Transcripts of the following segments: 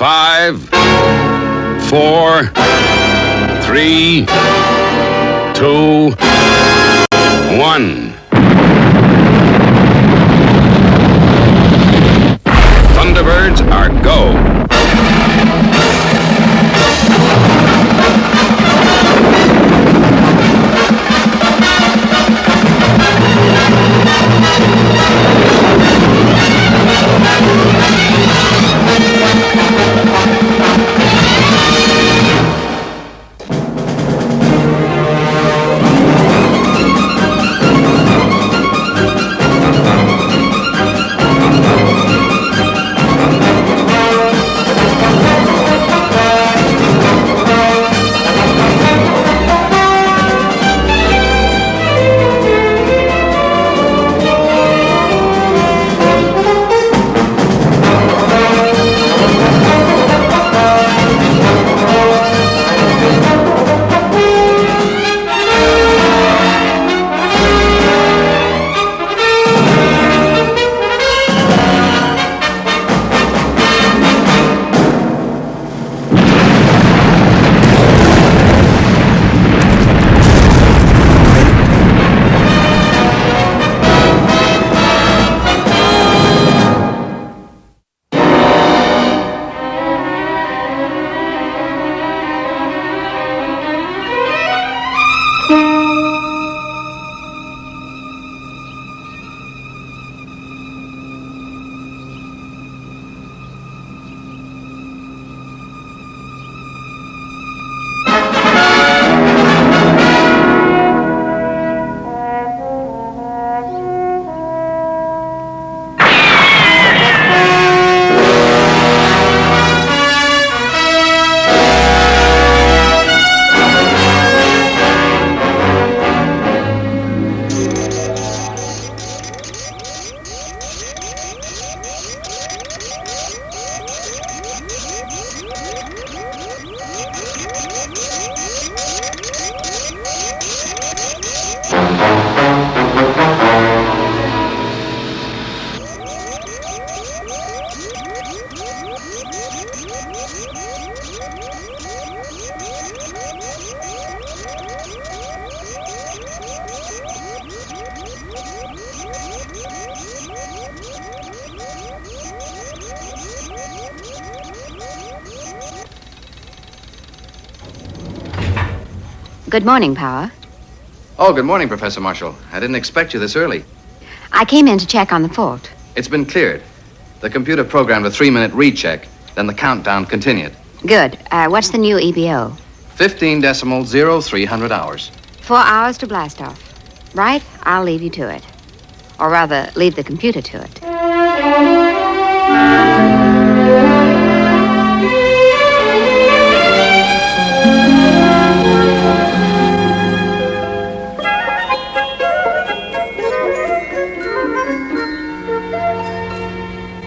5, 4, 3, 2, 1. Thunderbirds are go. Good morning, Power. Oh, good morning, Professor Marshall. I didn't expect you this early. I came in to check on the fault. It's been cleared. The computer programmed a 3-minute recheck, then the countdown continued. Good. What's the new EBO? 15.0300 hours. 4 hours to blast off. Right? I'll leave you to it. Or rather, leave the computer to it.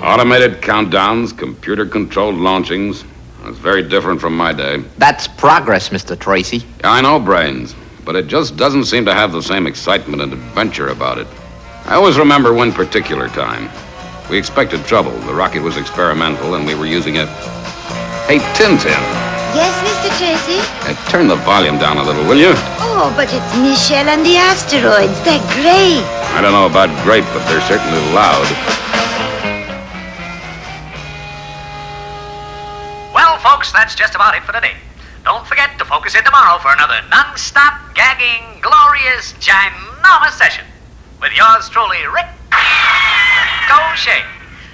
Automated countdowns, computer-controlled launchings. It's very different from my day. That's progress, Mr. Tracy. I know, Brains, but it just doesn't seem to have the same excitement and adventure about it. I always remember one particular time. We expected trouble. The rocket was experimental, and we were using it. Hey, Tintin. Yes, Mr. Tracy? Turn the volume down a little, will you? Oh, but it's Michelle and the asteroids. They're great. I don't know about great, but they're certainly loud. Well, folks, that's just about it for today. Don't forget to focus in tomorrow for another non-stop, gagging, glorious, ginormous session with yours truly, Ricochet.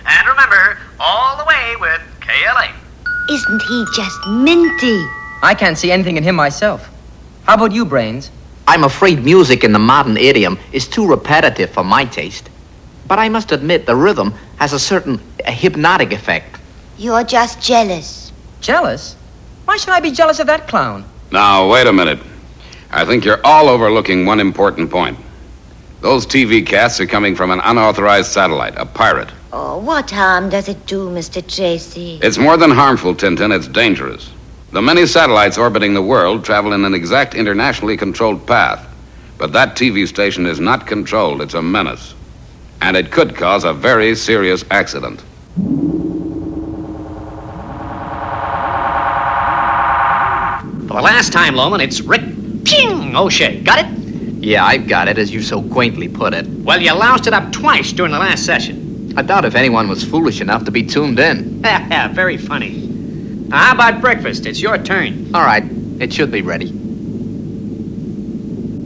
And remember, all the way with KLA. Isn't he just minty? I can't see anything in him myself. How about you, Brains? I'm afraid music in the modern idiom is too repetitive for my taste. But I must admit the rhythm has a certain hypnotic effect. You're just jealous. Jealous? Why should I be jealous of that clown? Now, wait a minute. I think you're all overlooking one important point. Those TV casts are coming from an unauthorized satellite, a pirate. Oh, what harm does it do, Mr. Tracy? It's more than harmful, Tintin. It's dangerous. The many satellites orbiting the world travel in an exact internationally controlled path. But that TV station is not controlled. It's a menace. And it could cause a very serious accident. Well, the last time, Loman, it's Rick Ping O'Shea. Got it? Yeah, I've got it, as you so quaintly put it. Well, you loused it up twice during the last session. I doubt if anyone was foolish enough to be tuned in. Very funny. Now, how about breakfast? It's your turn. All right, it should be ready.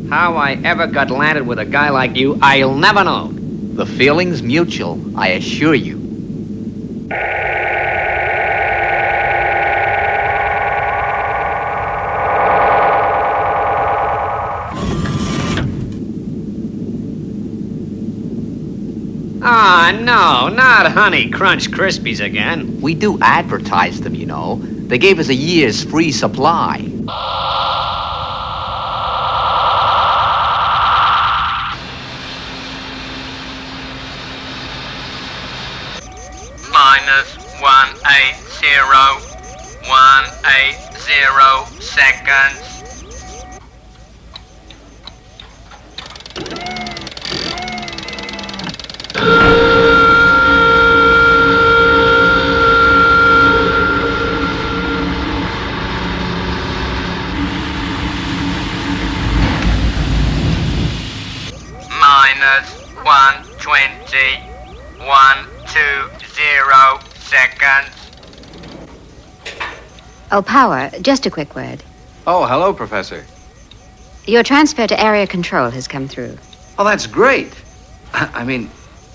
How I ever got landed with a guy like you, I'll never know. The feeling's mutual, I assure you. Ah, no, not Honey Crunch Krispies again. We do advertise them, you know. They gave us a year's free supply. -180 seconds. -120, 120 seconds. Oh, Power, just a quick word. Oh, hello, Professor. Your transfer to area control has come through. Oh, that's great. I mean,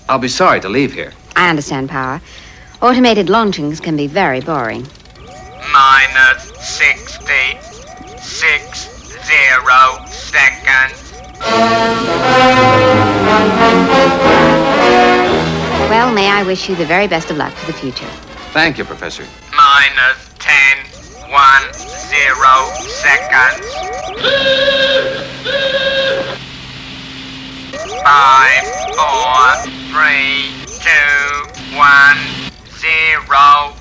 I'll be sorry to leave here. I understand, Power. Automated launchings can be very boring. -60, 60 seconds. Well, may I wish you the very best of luck for the future. Thank you, Professor. -10, 10 seconds. 5, 4, 3, 2, 1, 0.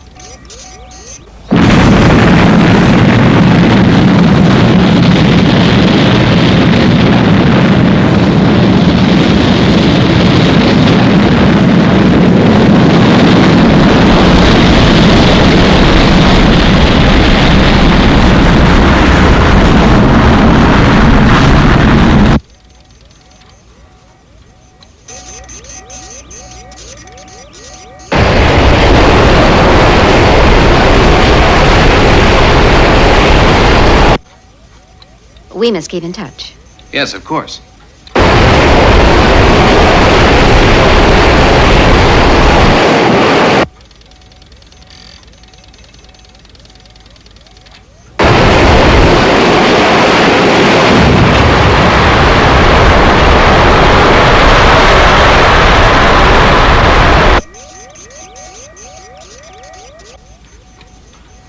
We must keep in touch. Yes, of course.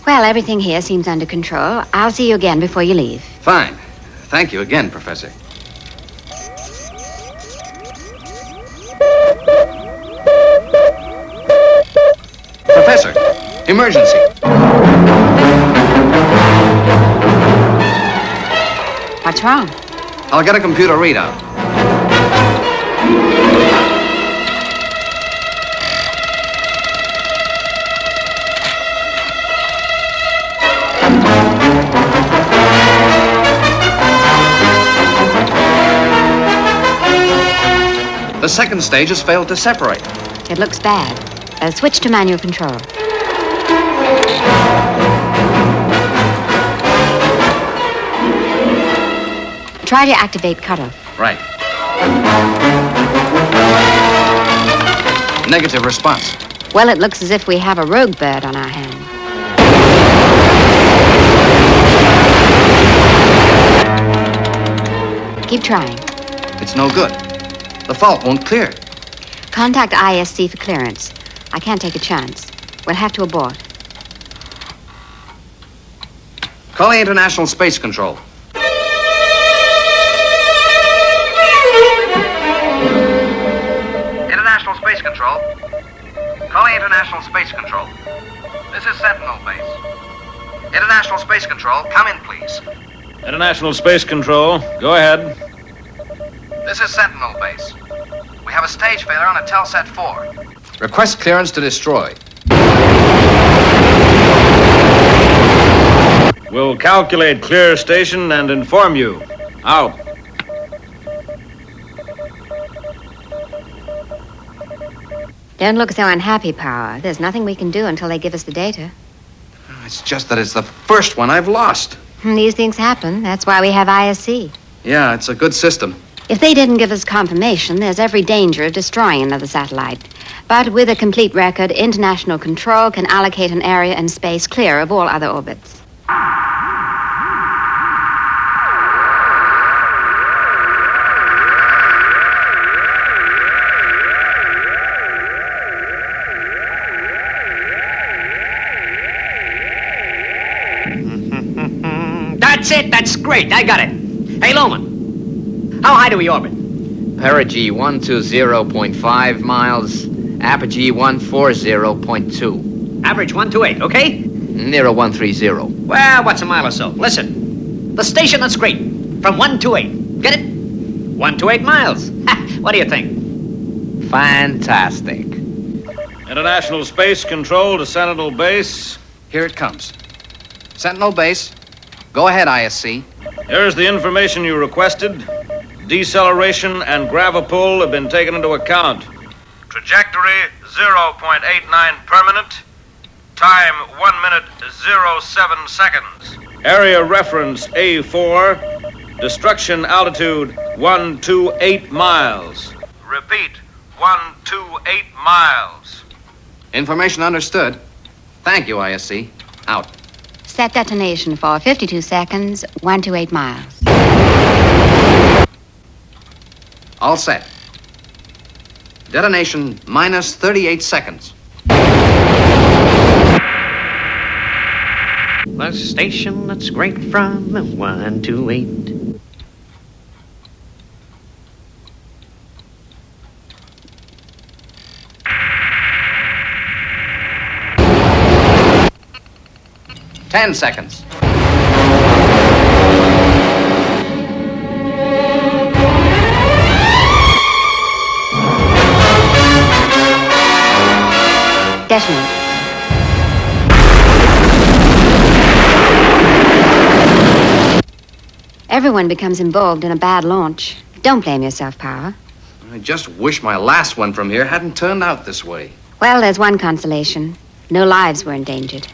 Well, everything here seems under control. I'll see you again before you leave. Fine. Thank you again, Professor. Professor, emergency. What's wrong? I'll get a computer readout. The second stage has failed to separate. It looks bad. Switch to manual control. Try to activate cutoff. Right. Negative response. Well, it looks as if we have a rogue bird on our hand. Keep trying. It's no good. The fault won't clear. Contact ISC for clearance. I can't take a chance. We'll have to abort. Calling International Space Control. International Space Control. Calling International Space Control. This is Sentinel Base. International Space Control, come in, please. International Space Control, go ahead. This is Sentinel Base. We have a stage failure on a Telsat 4. Request clearance to destroy. We'll calculate clear station and inform you. Out. Don't look so unhappy, Power. There's nothing we can do until they give us the data. It's just that it's the first one I've lost. These things happen. That's why we have ISC. Yeah, it's a good system. If they didn't give us confirmation, there's every danger of destroying another satellite. But with a complete record, international control can allocate an area and space clear of all other orbits. That's it. That's great. I got it. Hey, Loman, how high do we orbit? Perigee 120.5 miles, apogee 140.2. Average 128, okay? Near a 130. Well, what's a mile or so? Listen, the station looks great. From 128. Get it? 128 miles. What do you think? Fantastic. International Space Control to Sentinel Base. Here it comes. Sentinel Base. Go ahead, ISC. Here's the information you requested. Deceleration and gravipull have been taken into account. Trajectory 0.89 permanent. Time 1 minute 07 seconds. Area reference A4. Destruction altitude 128 miles. Repeat, 128 miles. Information understood. Thank you, ISC. Out. Set detonation for 52 seconds, 128 miles. All set. Detonation minus 38 seconds. The station that's great from the 128. Ten seconds. Detonate. Everyone becomes involved in a bad launch. Don't blame yourself, Power. I just wish my last one from here hadn't turned out this way. Well, there's one consolation. No lives were endangered.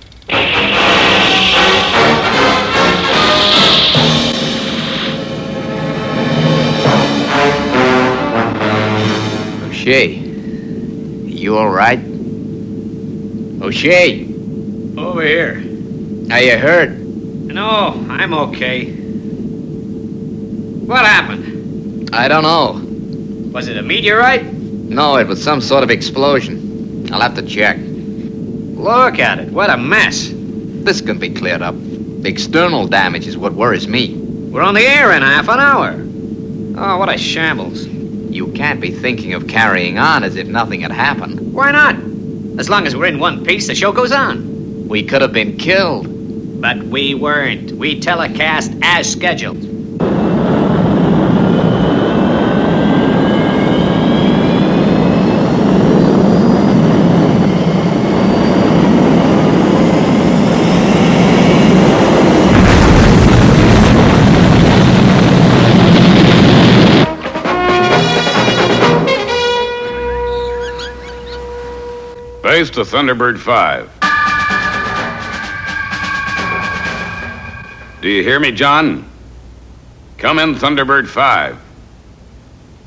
O'Shea, you all right? O'Shea! Over here. How you hurt? No, I'm okay. What happened? I don't know. Was it a meteorite? No, it was some sort of explosion. I'll have to check. Look at it. What a mess. This can be cleared up. The external damage is what worries me. We're on the air in half an hour. Oh, what a shambles. You can't be thinking of carrying on as if nothing had happened. Why not? As long as we're in one piece, the show goes on. We could have been killed. But we weren't. We telecast as scheduled. Base to Thunderbird 5. Do you hear me, John? Come in, Thunderbird 5.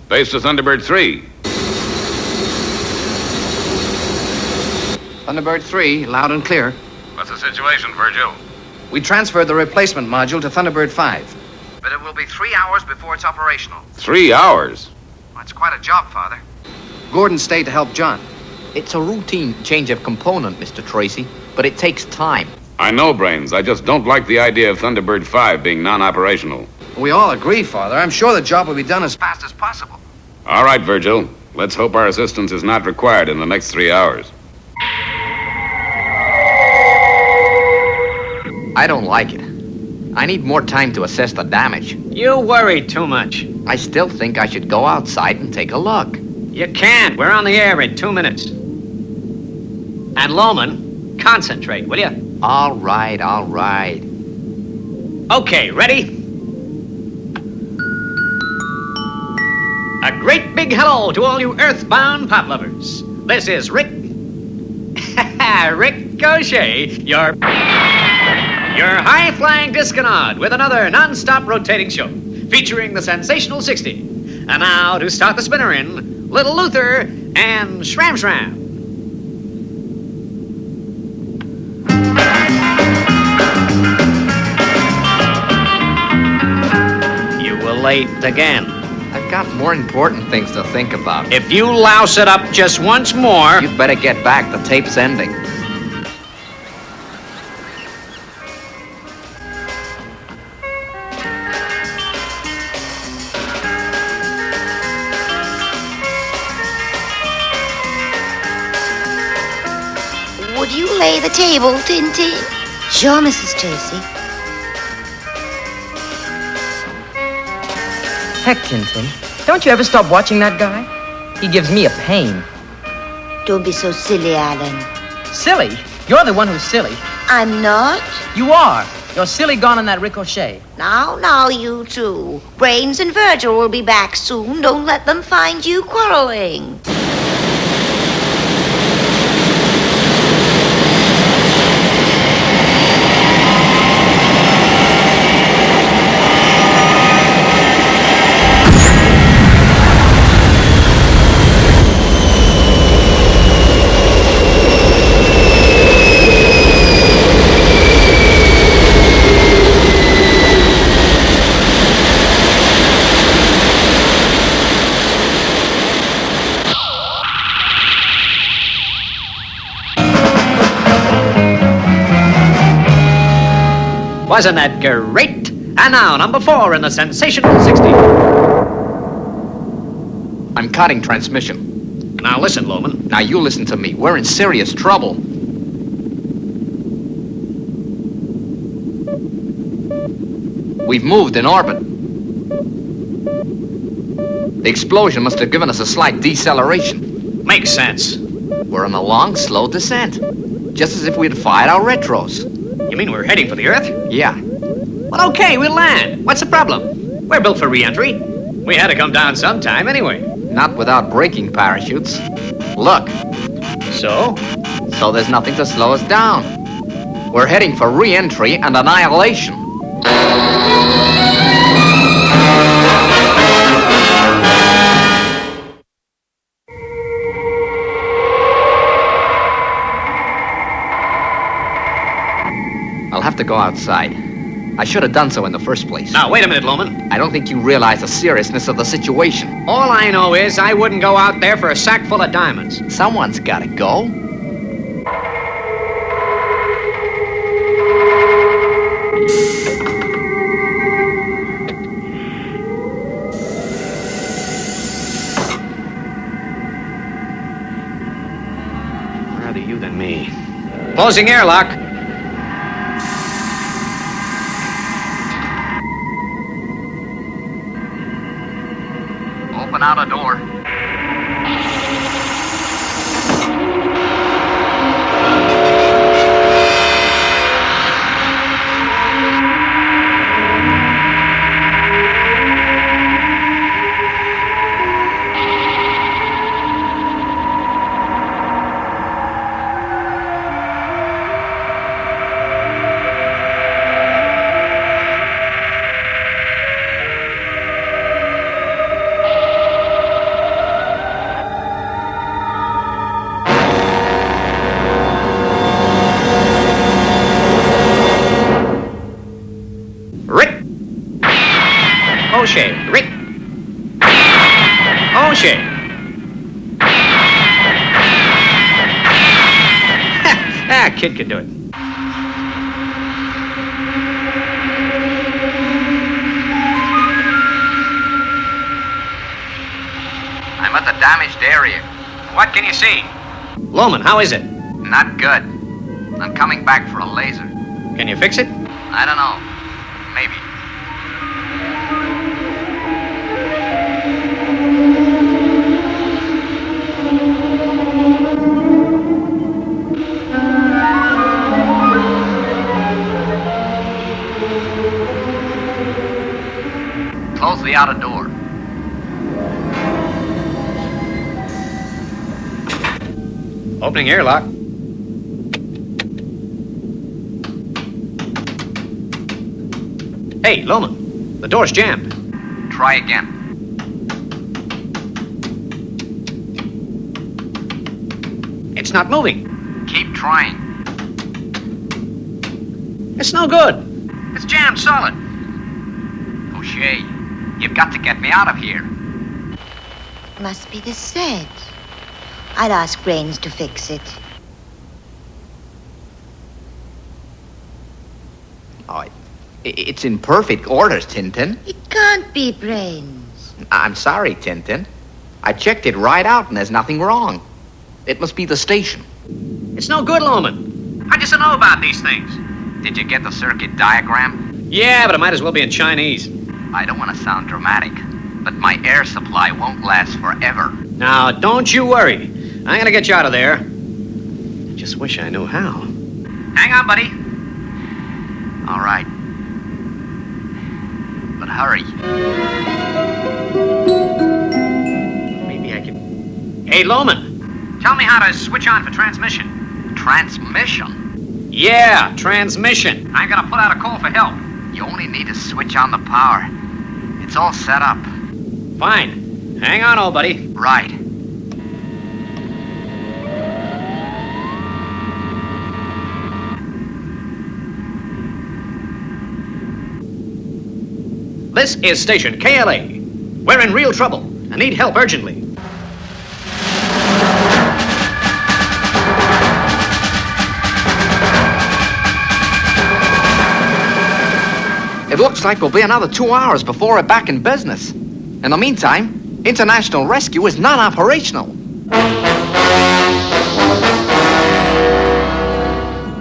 Base to Thunderbird 3. Thunderbird 3, loud and clear. What's the situation, Virgil? We transferred the replacement module to Thunderbird 5. But it will be 3 hours before it's operational. 3 hours? That's quite a job, Father. Gordon stayed to help John. It's a routine change of component, Mr. Tracy, but it takes time. I know, Brains. I just don't like the idea of Thunderbird 5 being non-operational. We all agree, Father. I'm sure the job will be done as Fast as possible. All right, Virgil. Let's hope our assistance is not required in the next 3 hours. I don't like it. I need more time to assess the damage. You worry too much. I still think I should go outside and take a look. You can't. We're on the air in 2 minutes. And Loman, concentrate, will you? All right, all right. Okay, ready? A great big hello to all you earthbound pop lovers. This is Ricochet, your high-flying disconaut with another non-stop rotating show featuring the sensational 60. And now to start the spinner in, Little Luther and Shram Shram. You were late again. I've got more important things to think about. If you louse it up just once more... You'd better get back. The tape's ending. Would you lay the table, Tintin? Sure, Mrs. Tracy. Heck, Tintin, don't you ever stop watching that guy? He gives me a pain. Don't be so silly, Alan. Silly? You're the one who's silly. I'm not. You are. You're silly gone on that Ricochet. Now, you two. Brains and Virgil will be back soon. Don't let them find you quarreling. Wasn't that great? And now, number 4 in the sensational 60. I'm cutting transmission. Now listen, Loman. Now you listen to me. We're in serious trouble. We've moved in orbit. The explosion must have given us a slight deceleration. Makes sense. We're on a long, slow descent. Just as if we'd fired our retros. You mean we're heading for the Earth? Yeah. Well, okay, we'll land. What's the problem? We're built for re-entry. We had to come down sometime anyway. Not without braking parachutes. Look. So? So there's nothing to slow us down. We're heading for re-entry and annihilation. I'll have to go outside. I should have done so in the first place. Now, wait a minute, Loman. I don't think you realize the seriousness of the situation. All I know is I wouldn't go out there for a sack full of diamonds. Someone's gotta go. Rather you than me. Closing airlock. Open out a door. O'Shea. Rick. O'Shea. Kid can do it. I'm at the damaged area. What can you see? Loman, how is it? Not good. I'm coming back for a laser. Can you fix it? I don't know. Maybe. close the outer door. Opening airlock. Hey, Loman, the door's jammed. Try again. It's not moving. Keep trying. It's no good. It's jammed solid. O'Shea, you've got to get me out of here. Must be the sled. I'll ask Brains to fix it. Oh, it's in perfect order, Tintin. It can't be Brains. I'm sorry, Tintin. I checked it right out and there's nothing wrong. It must be the station. It's no good, Loman. I just don't know about these things. Did you get the circuit diagram? Yeah, but it might as well be in Chinese. I don't want to sound dramatic, but my air supply won't last forever. Now, don't you worry. I'm gonna get you out of there. I just wish I knew how. Hang on, buddy. All right. But hurry. Maybe I can... Hey, Loman. Tell me how to switch on for transmission. Transmission? Yeah, transmission. I'm gonna put out a call for help. You only need to switch on the power. It's all set up. Fine. Hang on, old buddy. Right. This is station KLA. We're in real trouble and need help urgently. It looks like we'll be another 2 hours before we're back in business. In the meantime, international rescue is non-operational.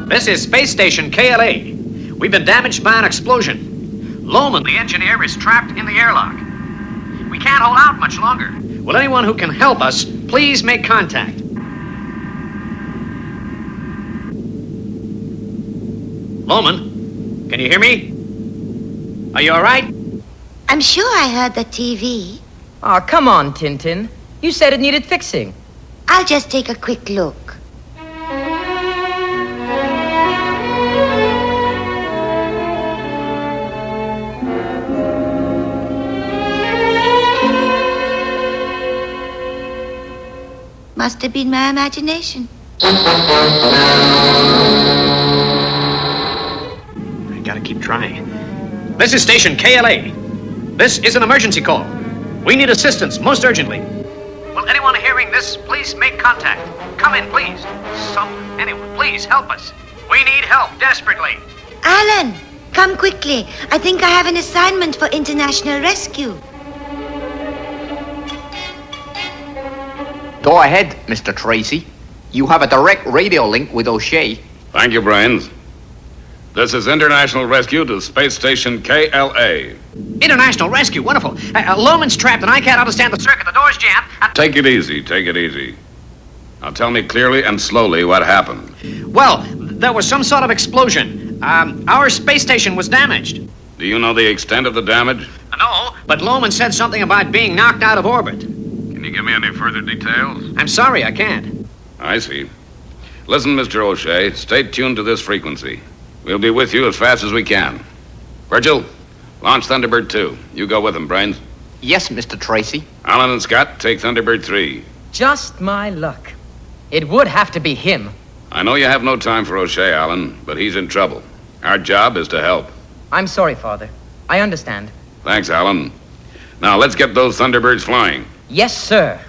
This is space station KLA. We've been damaged by an explosion. Loman, The engineer is trapped in the airlock. We can't hold out much longer. will anyone who can help us please make contact? Loman, can you hear me? Are you all right? I'm sure I heard the TV. Oh, come on, Tintin. You said it needed fixing. I'll just take a quick look. Must have been my imagination. I gotta keep trying. This is station KLA. This is an emergency call. We need assistance most urgently. Will anyone hearing this please make contact? Come in, please. Anyone, please help us. We need help desperately. Alan, come quickly. I think I have an assignment for international rescue. Go ahead, Mr. Tracy. You have a direct radio link with O'Shea. Thank you, Brains. This is International Rescue to Space Station KLA. International rescue, wonderful. Loman's trapped and I can't understand the Circuit, the door's jammed. And Take it easy, take it easy. Now tell me clearly and slowly what happened. Well, there was some sort of explosion. Our space station was damaged. Do you know the extent of the damage? No, but Loman said something about being knocked out of orbit. Can you give me any further details? I'm sorry, I can't. I see. Listen, Mr. O'Shea, stay tuned to this frequency. We'll be with you as fast as we can. Virgil, launch Thunderbird 2. You go with them, Brains. Yes, Mr. Tracy. Alan and Scott, take Thunderbird 3. Just my luck. It would have to be him. I know you have no time for O'Shea, Alan, but he's in trouble. Our job is to help. I'm sorry, Father. I understand. Thanks, Alan. Now, let's get those Thunderbirds flying. Yes, sir.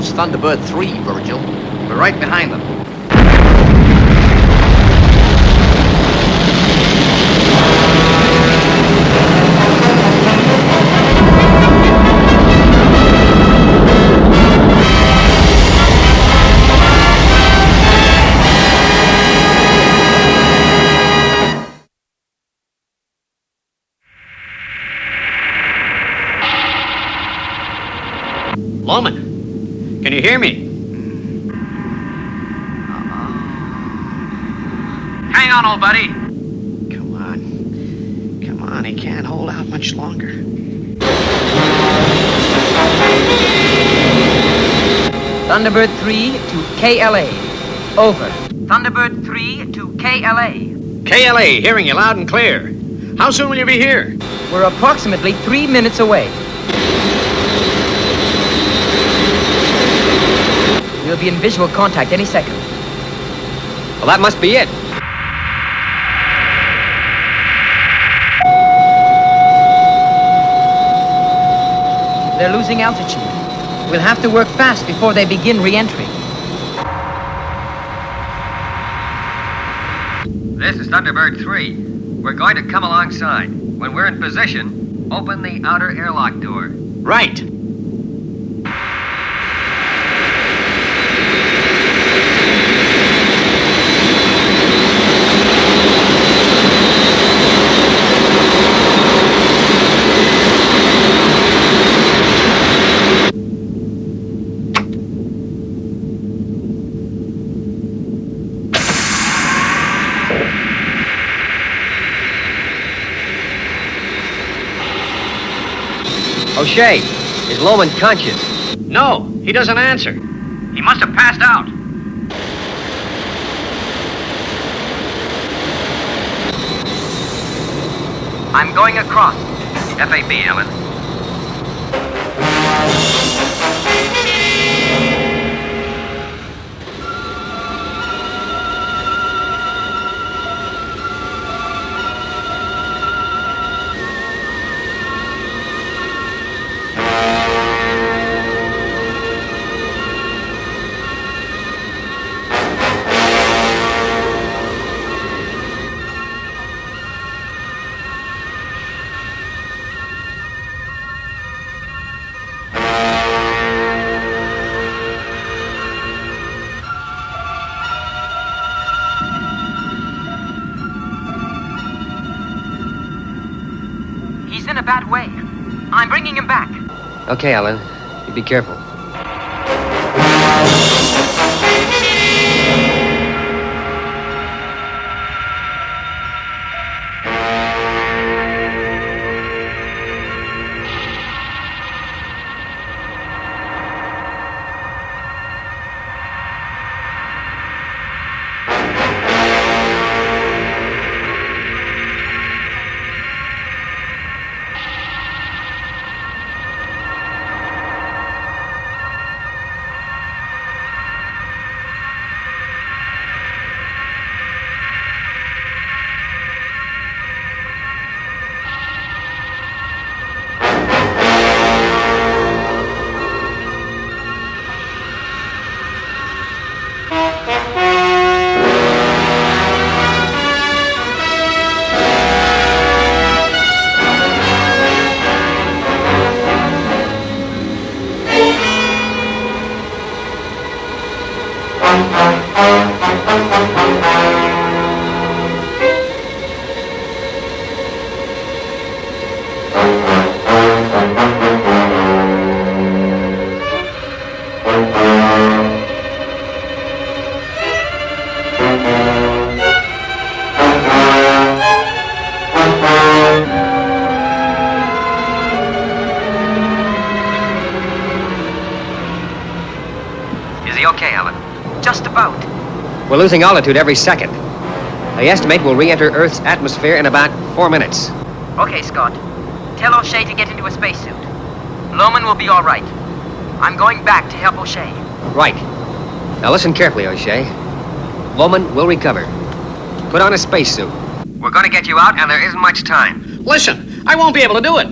Who's Thunderbird 3, Virgil? We're right behind them. Loman, can you hear me? Hang on, old buddy. Come on. Come on, he can't hold out much longer. Thunderbird 3 to KLA. Over. Thunderbird 3 to KLA. KLA, hearing you loud and clear. How soon will you be here? We're approximately 3 minutes away. We'll be in visual contact any second. Well, that must be it. They're losing altitude. We'll have to work fast before they begin re-entry. This is Thunderbird 3. We're going to come alongside. When we're in position, open the outer airlock door. Right. O'Shea, is Loman conscious? No, he doesn't answer. He must have passed out. I'm going across. FAB, Ellen. He's in a bad way. I'm bringing him back. Okay, Ellen. You be careful. We're losing altitude every second. I estimate we'll re-enter Earth's atmosphere in about 4 minutes. Okay, Scott. Tell O'Shea to get into a spacesuit. Loman will be all right. I'm going back to help O'Shea. Right. Now listen carefully, O'Shea. Loman will recover. Put on a spacesuit. We're going to get you out, and there isn't much time. Listen, I won't be able to do it.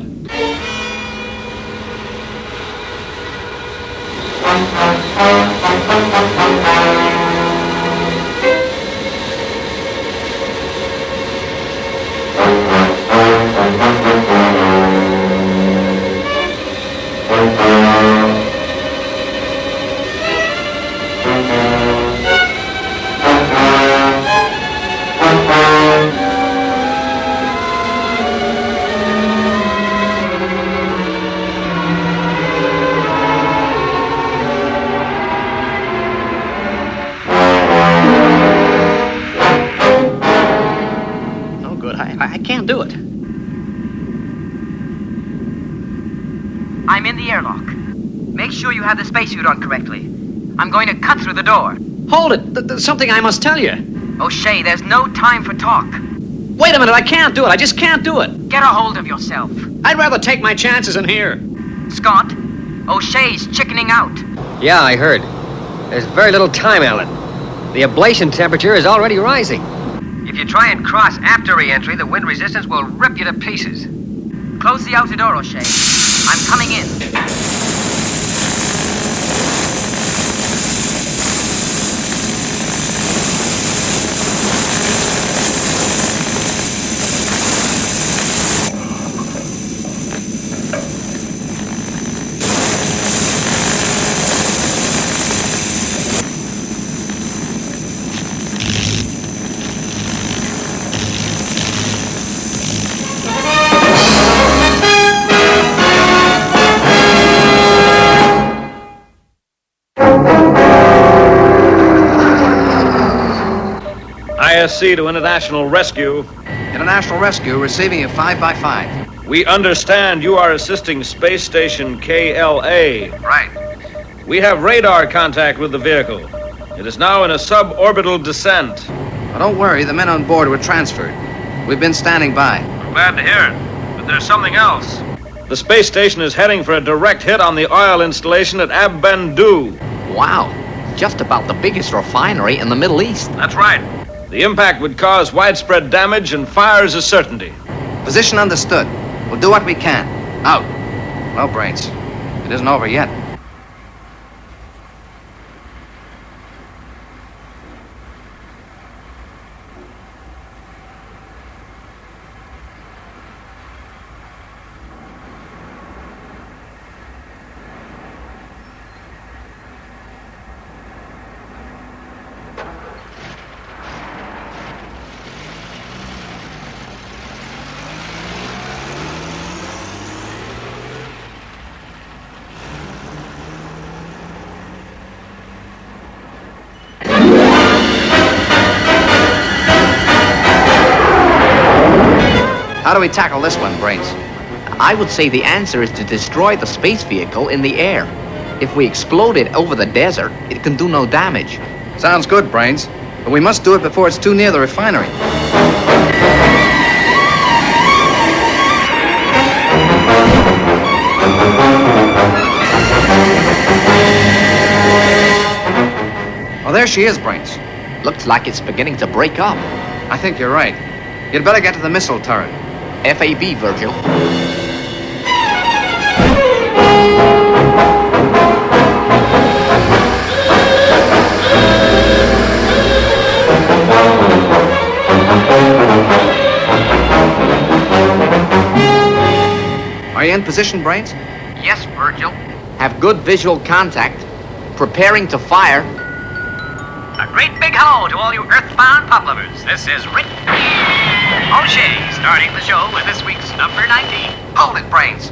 I can't do it. I'm in the airlock. Make sure you have the spacesuit on correctly. I'm going to cut through the door. Hold it. There's something I must tell you. O'Shea, there's no time for talk. Wait a minute. I can't do it. I just can't do it. Get a hold of yourself. I'd rather take my chances in here. Scott, O'Shea's chickening out. Yeah, I heard. There's very little time, Alan. The ablation temperature is already rising. If you try and cross after re-entry, the wind resistance will rip you to pieces. Close the outer door, O'Shea. I'm coming in. ISC to International Rescue. International Rescue receiving a 5x5. We understand you are assisting Space Station KLA. Right. We have radar contact with the vehicle. It is now in a suborbital descent. Well, don't worry, the men on board were transferred. We've been standing by. I'm glad to hear it, but there's something else. The space station is heading for a direct hit on the oil installation at Ab Bandu. Wow, just about the biggest refinery in the Middle East. That's right. The impact would cause widespread damage and fire is a certainty. Position understood. We'll do what we can. Out. Well, Brains, it isn't over yet. How do we tackle this one, Brains? I would say the answer is to destroy the space vehicle in the air. If we explode it over the desert, it can do no damage. Sounds good, Brains. But we must do it before it's too near the refinery. Oh, there she is, Brains. Looks like it's beginning to break up. I think you're right. You'd better get to the missile turret. FAB, Virgil. Are you in position, Brains? Yes, Virgil. Have good visual contact. Preparing to fire. A great big hello to all you earthbound pop lovers. This is Rick O'Shea, starting the show with this week's number 19. Hold it, Brains.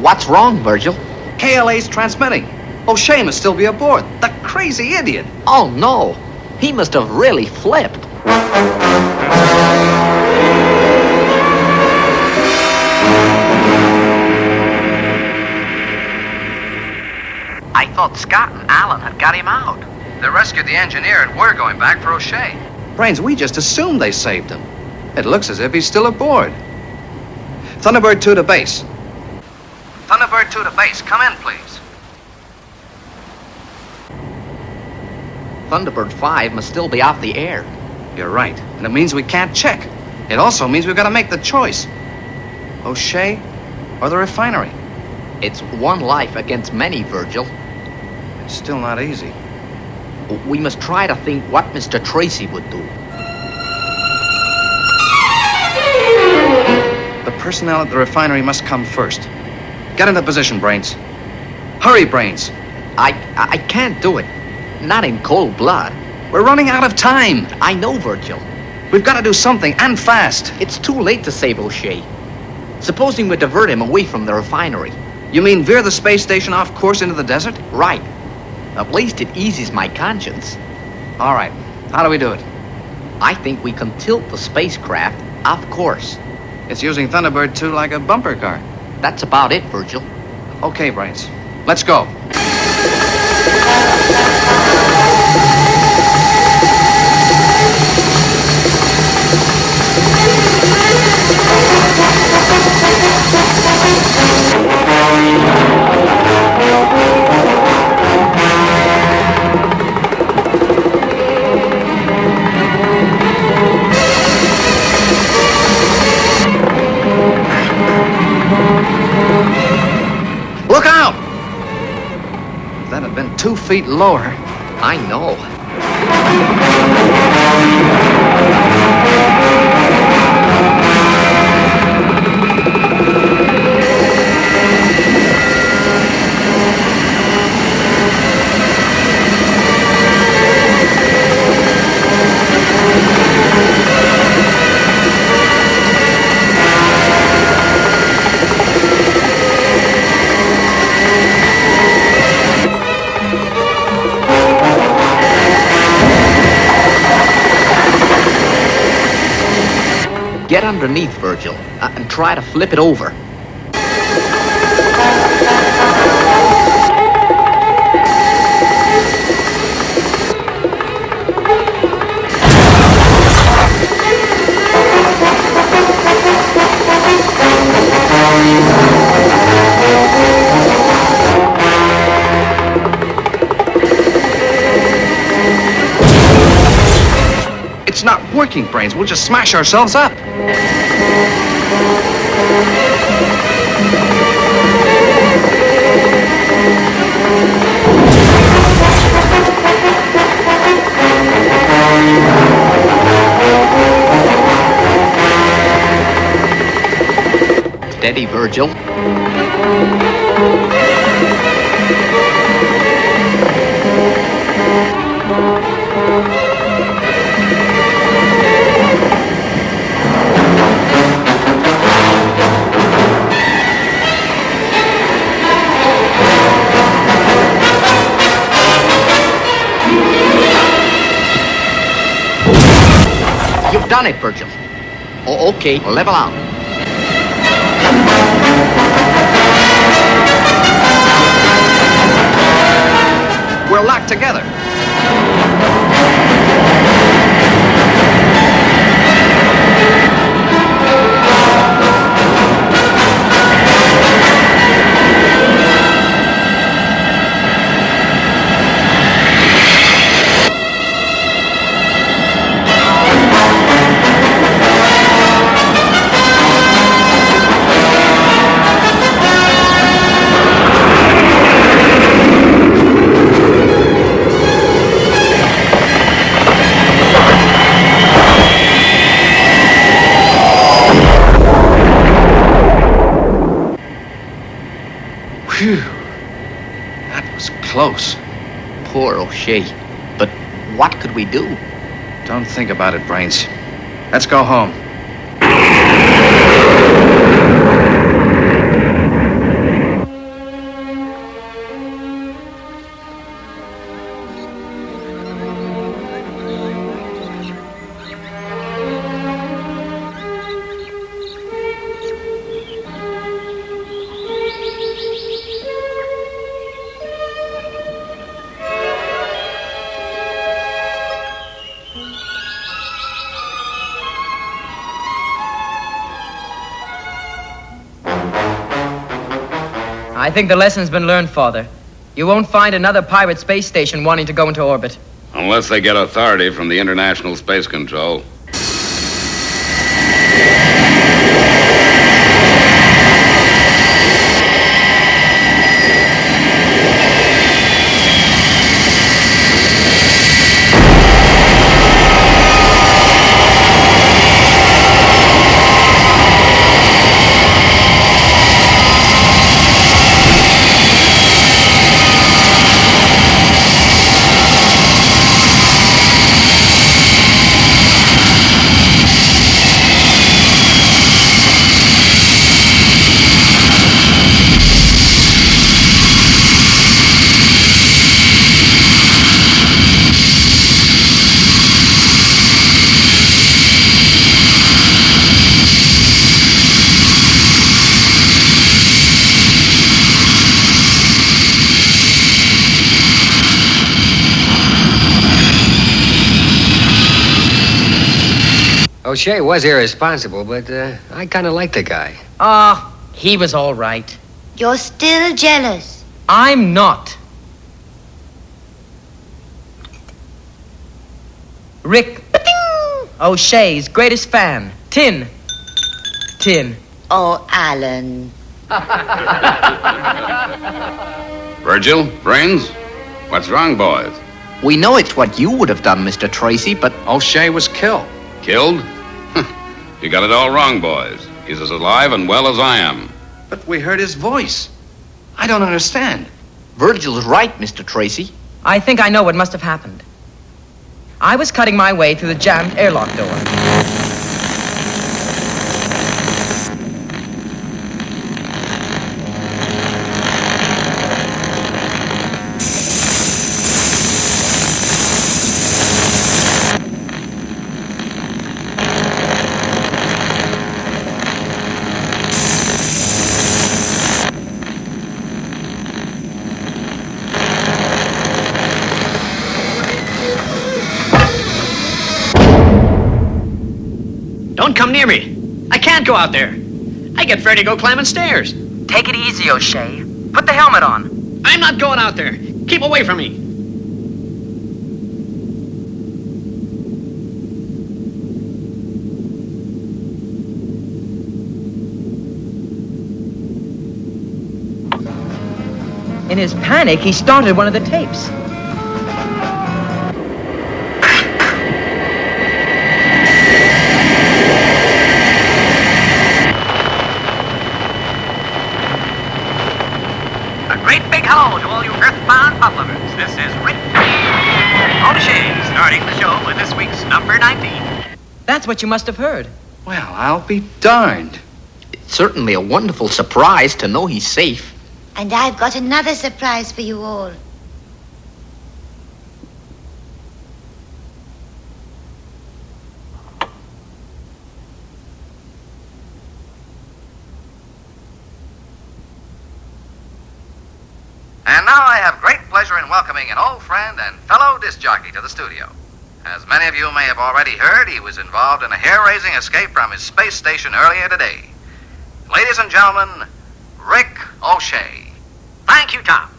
What's wrong, Virgil? KLA's transmitting. O'Shea must still be aboard. The crazy idiot. Oh, no. He must have really flipped. I thought Scott and Alan had got him out. They rescued the engineer and we're going back for O'Shea. Brains, we just assumed they saved him. It looks as if he's still aboard. Thunderbird 2 to base. Thunderbird 2 to base. Come in, please. Thunderbird 5 must still be off the air. You're right. And it means we can't check. It also means we've got to make the choice. O'Shea or the refinery? It's one life against many, Virgil. Still not easy. We must try to think what Mr. Tracy would do. The personnel at the refinery must come first. Get into position, Brains. Hurry, Brains. I can't do it. Not in cold blood. We're running out of time. I know, Virgil. We've got to do something, and fast. It's too late to save O'Shea. Supposing we divert him away from the refinery. You mean veer the space station off course into the desert? Right. At least it eases my conscience. All right. How do we do it? I think we can tilt the spacecraft off course. It's using Thunderbird 2 like a bumper car. That's about it, Virgil. Okay, Brains. Let's go. Look out! If that had been 2 feet lower. I know. Get underneath, Virgil, and try to flip it over. It's not working, Brains. We'll just smash ourselves up. Steady, Virgil. You've done it, Virgil. Oh, okay, level out. We're locked together. Phew. That was close. Poor O'Shea. But what could we do? Don't think about it, Brains. Let's go home. I think the lesson's been learned, Father. You won't find another pirate space station wanting to go into orbit. Unless they get authority from the International Space Control. O'Shea was irresponsible, but I kind of like the guy. He was all right. You're still jealous. I'm not. Rick O'Shea's greatest fan. Tin. Oh, Alan. Virgil, Brains, what's wrong, boys? We know it's what you would have done, Mr. Tracy, but O'Shea was killed. Killed? You got it all wrong, boys. He's as alive and well as I am. But we heard his voice. I don't understand. Virgil's right, Mr. Tracy. I think I know what must have happened. I was cutting my way through the jammed airlock door. Don't come near me. I can't go out there. I get vertigo climbing stairs. Take it easy, O'Shea. Put the helmet on. I'm not going out there. Keep away from me. In his panic, he started one of the tapes. Hello to all you earthbound pop lovers. This is Rick O'Shea starting the show with this week's number 19. That's what you must have heard. Well, I'll be darned. It's certainly a wonderful surprise to know he's safe. And I've got another surprise for you all. And now I have great pleasure in welcoming an old friend and fellow disc jockey to the studio. As many of you may have already heard, he was involved in a hair-raising escape from his space station earlier today. Ladies and gentlemen, Rick O'Shea. Thank you, Tom.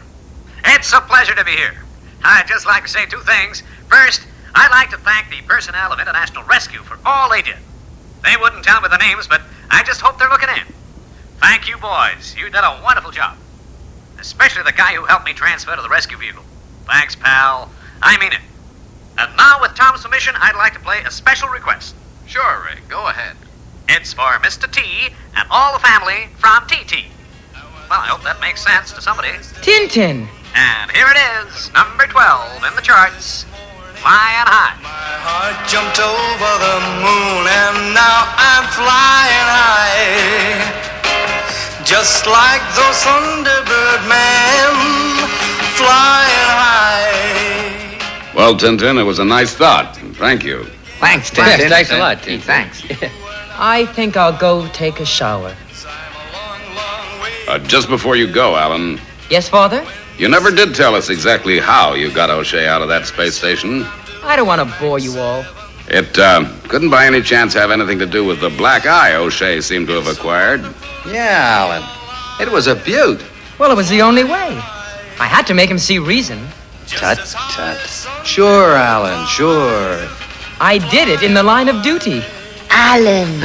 It's a pleasure to be here. I'd just like to say two things. First, I'd like to thank the personnel of International Rescue for all they did. They wouldn't tell me the names, but I just hope they're looking in. Thank you, boys. You did a wonderful job. Especially the guy who helped me transfer to the rescue vehicle. Thanks, pal. I mean it. And now, with Tom's permission, I'd like to play a special request. Sure, Rick. Go ahead. It's for Mr. T and all the family from TT. Well, I hope that makes sense to somebody. Tintin. And here it is, number 12 in the charts, Flying High. My heart jumped over the moon and now I'm flying high. Just like those Thunderbird men flying high. Well, Tintin, it was a nice thought. Thank you. Thanks, Tintin. Thanks a lot, Tintin. Thanks. I think I'll go take a shower. Just before you go, Alan, Yes, Father? you never did tell us exactly how you got O'Shea out of that space station. I don't want to bore you all. It couldn't by any chance have anything to do with the black eye O'Shea seemed to have acquired. Yeah, Alan. It was a beaut. Well, it was the only way. I had to make him see reason. Tut, tut. Sure, Alan, sure. I did it in the line of duty. Alan.